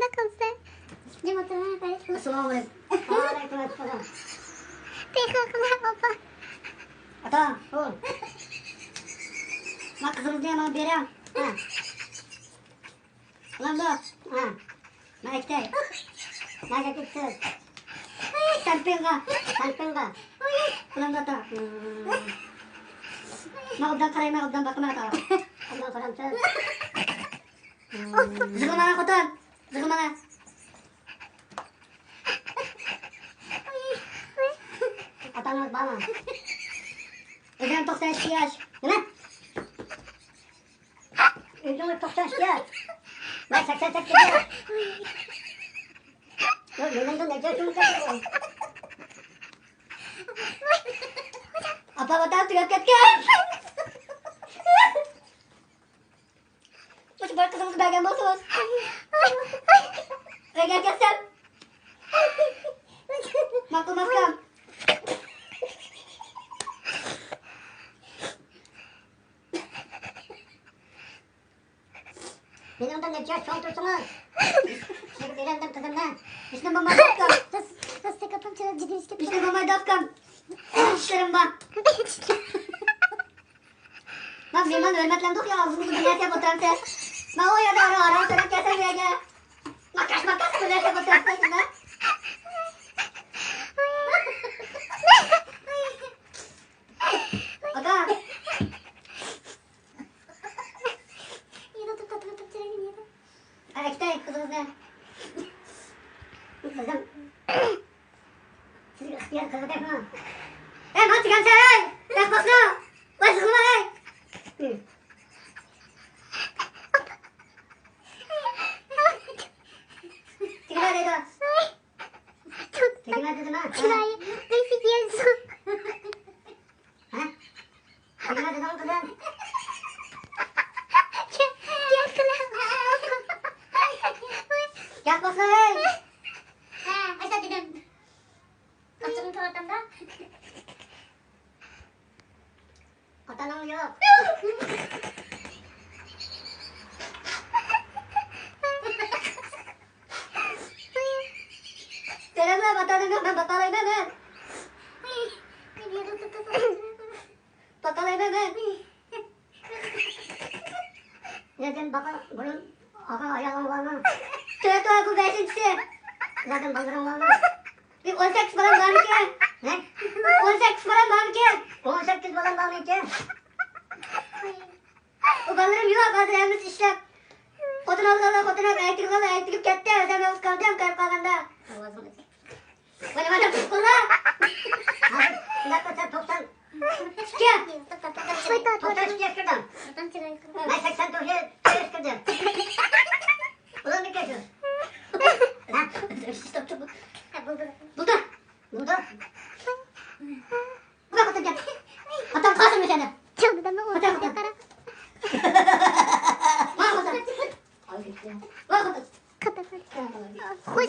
da kalsa. Cem oturmaya karışma. Assalamualaikum. Waalaikumsalam. Teşekkürler baba. Ata, oğlum. Bak kızımız diye bana veriyorum. Ha. Ulan dur. Ha. Melekte. Melekte. Sampinga. Sampinga. Ulan dur ta. Ma udah karayım, ma udah bakma ta. Allah falan sen. Zıkılmana kutan. Zıkılmana. Atanız bana. Ödem 92 yaş. Değil mi? Ödem 92 yaş. Ben 88 yaş. Yok, yolunda ne diyorsun sen? Apa batal tiga ket. Terus buat kesel sebagian bos. Regal kesel. Maku makam. Beni ondan geçiyor, çontursunuz. Sekreterden kızımdan. İşte babama dafkam. Nasıl kapım çalıp ciddi işte. İşte babama dafkam. İşlerim bak. Bak memang hörmətləndi ox ya, ağzını dünyaya oturan sen. Ben o yerde ara oturan keser verge. Makas dünyaya oturan sen. Aga. Yine tutup çekin yine. Alekte kızımız ne? Kızım. Siz ihtiyar kızı defna. Mati kan sen. Tek basna. Başıkma hey. Tigre dedi. Tigre dedi mi? Kirayı. Neyse diyorsun. Ha? Tigre dedi mi kızım? Gel kılam. Gel basna hey. Ha, aşağı dedim. Kaçırın tuvatamda. Atanım yok. Teremle batanım yok, ben batalayım hemen. Batalayım hemen. Zaten baka bunun aga ayağım var mı? Tüye tüye bu beşincisi. Zaten bandırım var mı? Bir 18 falan var mı ki? Ne? 18 falan var mı ki? 18 falan var mı ki? O bandırım yok, hazır evimiz işlem. Kotun elektrik aldı, elektrik gitti. Özlem yavuz kalacağım kayıp kalanda. Benim adam tutkulla. Bir dakika sen 90. Çıkıyor. 90 çıkıyor şuradan. Ben 80 Türkiye çıkacağım. Ulan ne geçiyor? Lan. Buldu. Buldu. Bırak atın gel. Atam kalsın mı seni? Çaldı da mı oldu? Atam atam. Var mısın? Var mısın? Kapı. Hoş.